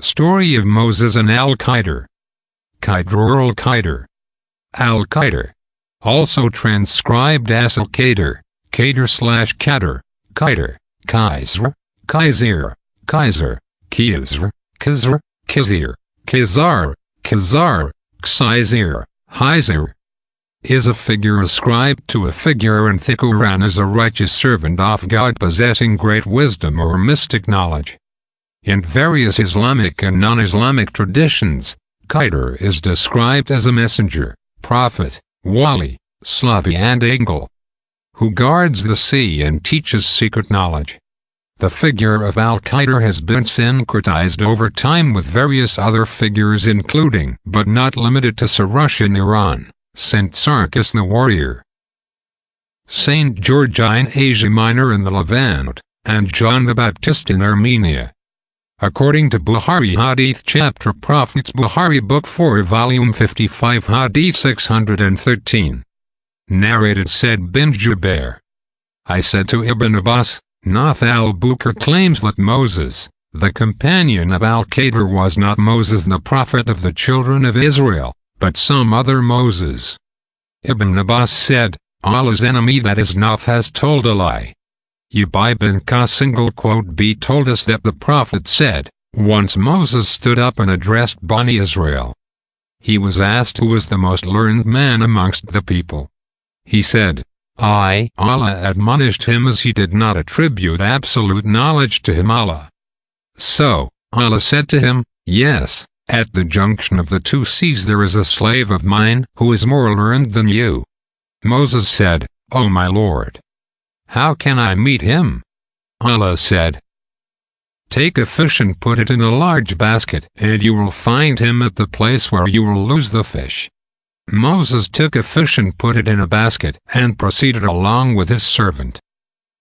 Story of Moses and Al-Khidr. Khidr or Al-Khidr. Al-Khidr. Also transcribed as Al-Khidr, Khidr/Khadr, Khidr, Kaiser, Kaiser, Kaiser, Khizr, Khizr, Khizir, Khizar, Khizar, Xizir, Hizir, is a figure ascribed to a figure in the Quran as a righteous servant of God possessing great wisdom or mystic knowledge. In various Islamic and non-Islamic traditions, Khidr is described as a messenger, prophet, wali, slavi and angel, who guards the sea and teaches secret knowledge. The figure of Al-Khidr has been syncretized over time with various other figures including, but not limited to, Surah in Iran, Saint Sarkis the warrior, Saint George in Asia Minor in the Levant, and John the Baptist in Armenia. According to Bukhari Hadith Chapter Prophets Bukhari Book 4 Volume 55 Hadith 613. Narrated said bin Jubair. I said to Ibn Abbas, Nath al-Bukr claims that Moses, the companion of Al-Khidr, was not Moses the prophet of the children of Israel, but some other Moses. Ibn Abbas said, Allah's enemy, that is Nath, has told a lie. Ubay bin Ka(B) told us that the prophet said, once Moses stood up and addressed Bani Israel. He was asked who was the most learned man amongst the people. He said, Allah admonished him as he did not attribute absolute knowledge to him. So, Allah said to him, yes, at the junction of the two seas there is a slave of mine who is more learned than you. Moses said, O my Lord, how can I meet him? Allah said, take a fish and put it in a large basket, and you will find him at the place where you will lose the fish. Moses took a fish and put it in a basket, and proceeded along with his servant.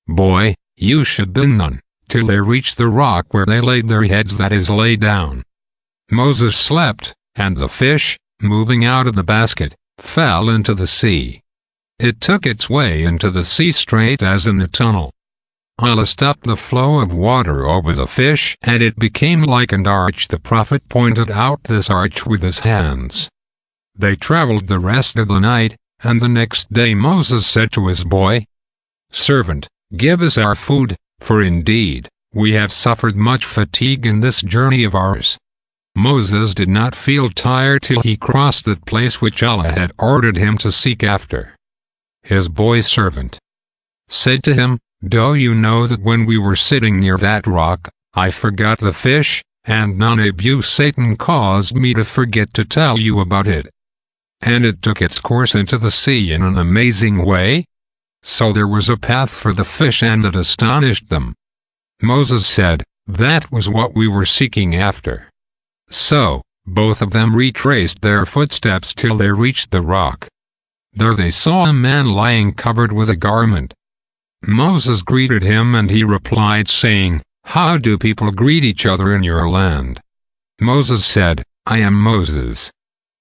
Boy, you should be none, till they reached the rock where they laid their heads, that is, lay down. Moses slept, and the fish, moving out of the basket, fell into the sea. It took its way into the sea straight as in a tunnel. Allah stopped the flow of water over the fish, and it became like an arch. The prophet pointed out this arch with his hands. They traveled the rest of the night, and the next day Moses said to his boy, Servant, give us our food, for indeed, we have suffered much fatigue in this journey of ours. Moses did not feel tired till he crossed that place which Allah had ordered him to seek after. His boy servant said to him, Do you know that when we were sitting near that rock, I forgot the fish, and Satan caused me to forget to tell you about it. And it took its course into the sea in an amazing way. So there was a path for the fish, and it astonished them. Moses said, That was what we were seeking after. So, both of them retraced their footsteps till they reached the rock. There they saw a man lying covered with a garment. Moses greeted him, and he replied saying, How do people greet each other in your land? Moses said, I am Moses.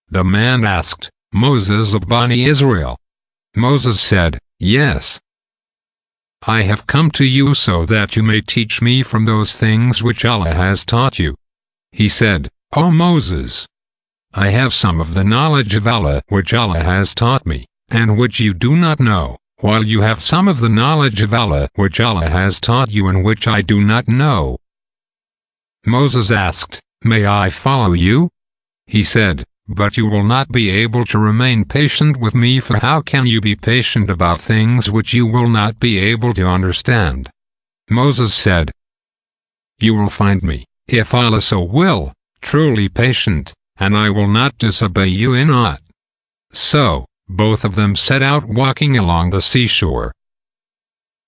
The man asked, Moses of Bani Israel? Moses said, Yes. I have come to you so that you may teach me from those things which Allah has taught you. He said, O Moses, I have some of the knowledge of Allah which Allah has taught me, and which you do not know, while you have some of the knowledge of Allah which Allah has taught you and which I do not know. Moses asked, May I follow you? He said, But you will not be able to remain patient with me, for how can you be patient about things which you will not be able to understand? Moses said, You will find me, if Allah so will, truly patient, and I will not disobey you in aught. So, both of them set out walking along the seashore.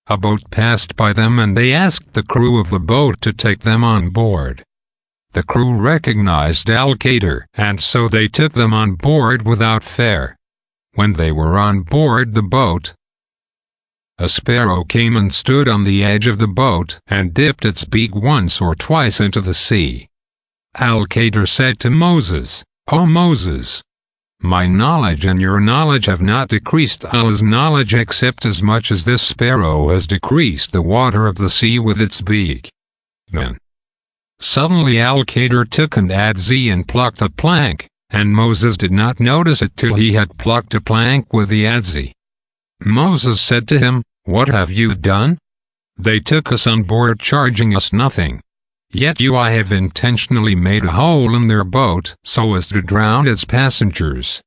A boat passed by them, and they asked the crew of the boat to take them on board. The crew recognized Al-Khidr, and so they took them on board without fare. When they were on board the boat, a sparrow came and stood on the edge of the boat, and dipped its beak once or twice into the sea. Al-Khidr said to Moses, O Moses, my knowledge and your knowledge have not decreased Allah's knowledge except as much as this sparrow has decreased the water of the sea with its beak. Then Suddenly Al-Khidr took an adze and plucked a plank, and Moses did not notice it till he had plucked a plank with the adze. Moses said to him, "What have you done? They took us on board charging us nothing. Yet I have intentionally made a hole in their boat so as to drown its passengers.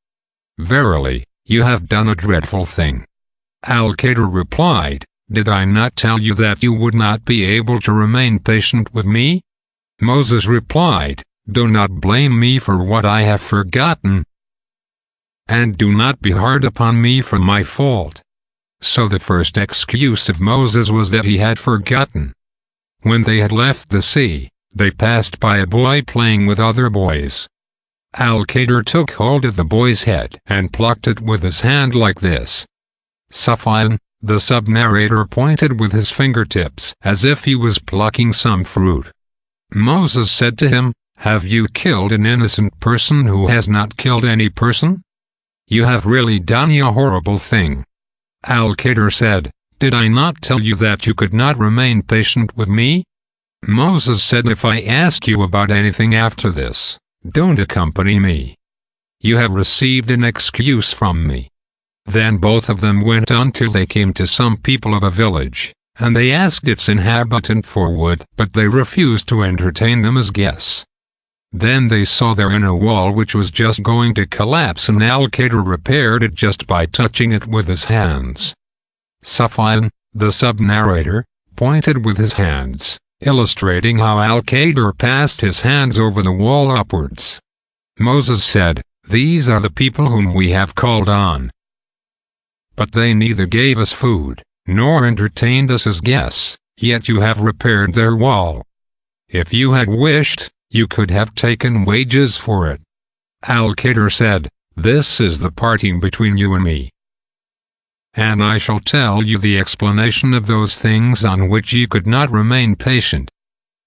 Verily, you have done a dreadful thing." Al-Khidr replied, "Did I not tell you that you would not be able to remain patient with me?" Moses replied, "Do not blame me for what I have forgotten, and do not be hard upon me for my fault." So the first excuse of Moses was that he had forgotten. When they had left the sea, they passed by a boy playing with other boys. Al-Khidr took hold of the boy's head and plucked it with his hand like this. Shaitan, the sub-narrator, pointed with his fingertips as if he was plucking some fruit. Moses said to him, "Have you killed an innocent person who has not killed any person? You have really done a horrible thing." Al-Khidr said, "Did I not tell you that you could not remain patient with me?" Moses said, "If I ask you about anything after this, don't accompany me. You have received an excuse from me." Then both of them went on till they came to some people of a village, and they asked its inhabitant for wood, but they refused to entertain them as guests. Then they saw therein a wall which was just going to collapse, and Al-Khidr repaired it just by touching it with his hands. Shaitan, the sub-narrator, pointed with his hands, illustrating how Al-Khidr passed his hands over the wall upwards. Moses said, "These are the people whom we have called on. But they neither gave us food, nor entertained us as guests, yet you have repaired their wall. If you had wished, you could have taken wages for it." Al-Khidr said, "This is the parting between you and me, and I shall tell you the explanation of those things on which you could not remain patient."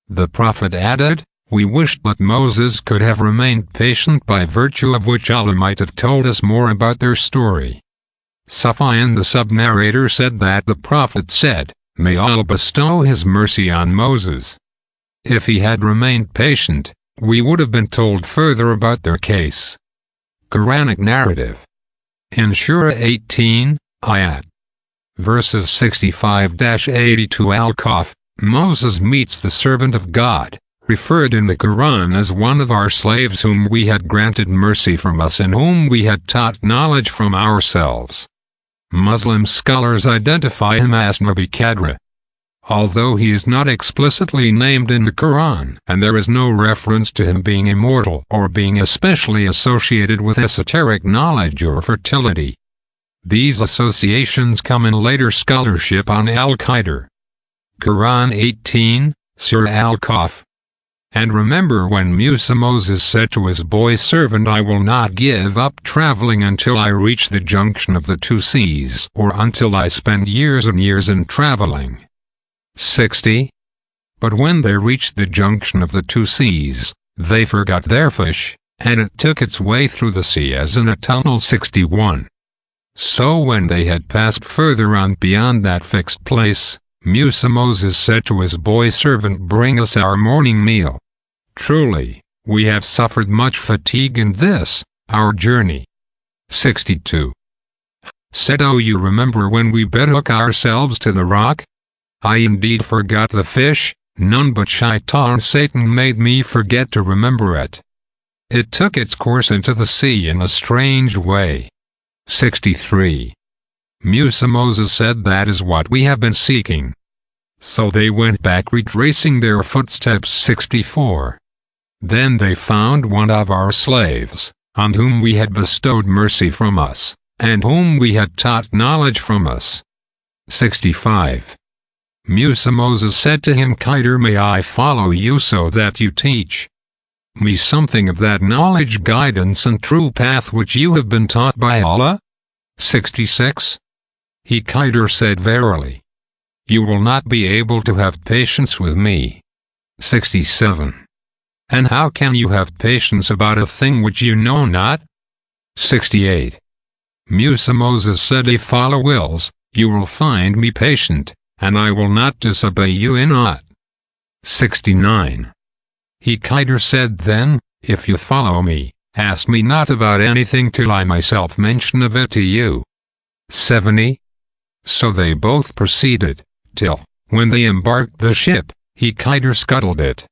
The prophet added, "We wished that Moses could have remained patient, by virtue of which Allah might have told us more about their story." Shaitan, the sub-narrator, said that the prophet said, "May Allah bestow his mercy on Moses. If he had remained patient, we would have been told further about their case." Quranic narrative. In Surah 18, Ayat verses 65-82 Al-Kahf, Moses meets the servant of God, referred in the Quran as one of our slaves whom we had granted mercy from us and whom we had taught knowledge from ourselves. Muslim scholars identify him as Nabi Khidr, although he is not explicitly named in the Quran, and there is no reference to him being immortal or being especially associated with esoteric knowledge or fertility. These associations come in later scholarship on Al-Khidr. Quran 18, Surah Al-Kahf. And remember when Moses said to his boy servant, "I will not give up traveling until I reach the junction of the two seas, or until I spend years and years in traveling." 60. But when they reached the junction of the two seas, they forgot their fish, and it took its way through the sea as in a tunnel. 61. So when they had passed further on beyond that fixed place, Moses said to his boy servant, "Bring us our morning meal. Truly, we have suffered much fatigue in this, our journey." 62. Said, "Oh, you remember when we betook ourselves to the rock? I indeed forgot the fish, none but Shaitan, Satan, made me forget to remember it. It took its course into the sea in a strange way." 63. Moses said, "That is what we have been seeking." So they went back, retracing their footsteps. 64. Then they found one of our slaves, on whom we had bestowed mercy from us, and whom we had taught knowledge from us. 65. Moses said to him, "Khidr, may I follow you so that you teach me something of that knowledge, guidance, and true path which you have been taught by Allah?" 66. Khidr said, "Verily, you will not be able to have patience with me." 67. And how can you have patience about a thing which you know not? 68. Moses said, "If Allah wills, you will find me patient, and I will not disobey you in aught." 69. Khidr said then, if you follow me, ask me not about anything till I myself mention of it to you. 70. So they both proceeded, till, when they embarked the ship, Khidr scuttled it.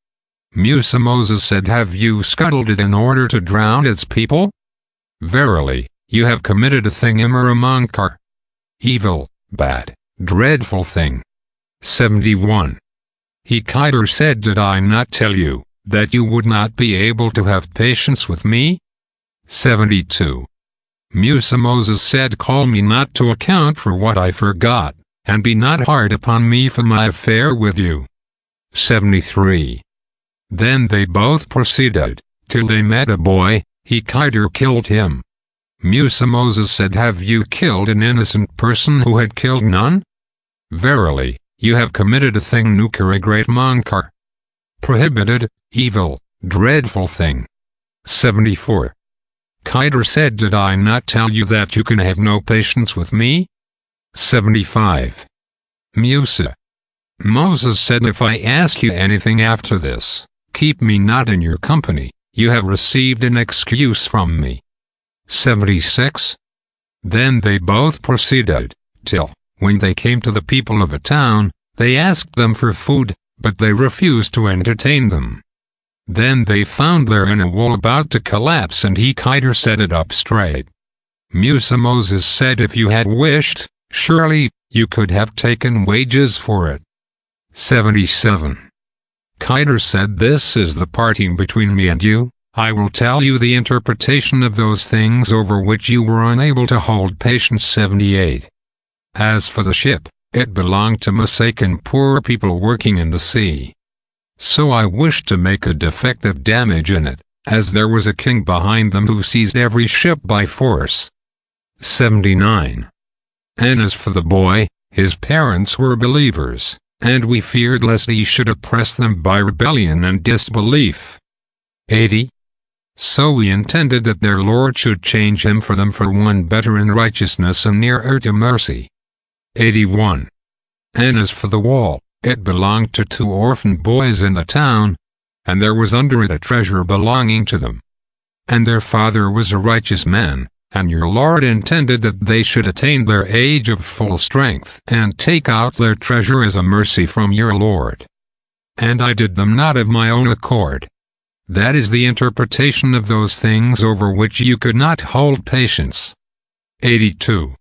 Musa Moses said, have you scuttled it in order to drown its people? Verily, you have committed a thing or a munkar. Evil, bad, dreadful thing. 71. Khidr said, did I not tell you, that you would not be able to have patience with me? 72. Musa Moses said, call me not to account for what I forgot, and be not hard upon me for my affair with you. 73. Then they both proceeded, till they met a boy. Khidr killed him. Musa Moses said, have you killed an innocent person who had killed none? Verily, you have committed a thing nukar, a great munkar. Prohibited, evil, dreadful thing. 74. Khidr said, did I not tell you that you can have no patience with me? 75. Musa Moses said, if I ask you anything after this, keep me not in your company, you have received an excuse from me. 76. Then they both proceeded, till, when they came to the people of a town, they asked them for food, but they refused to entertain them. Then they found therein a wall about to collapse, and Khidr set it up straight. Musa Moses said, if you had wished, surely, you could have taken wages for it. 77. Khidr said, this is the parting between me and you. I will tell you the interpretation of those things over which you were unable to hold patience. 78. As for the ship, it belonged to Masakin, poor people working in the sea. So I wished to make a defective damage in it, as there was a king behind them who seized every ship by force. 79. And as for the boy, his parents were believers, and we feared lest he should oppress them by rebellion and disbelief. 80. So we intended that their Lord should change him for them for one better in righteousness and nearer to mercy. 81. And as for the wall, it belonged to 2 orphan boys in the town, and there was under it a treasure belonging to them. And their father was a righteous man, and your Lord intended that they should attain their age of full strength and take out their treasure as a mercy from your Lord. And I did them not of my own accord. That is the interpretation of those things over which you could not hold patience. 82.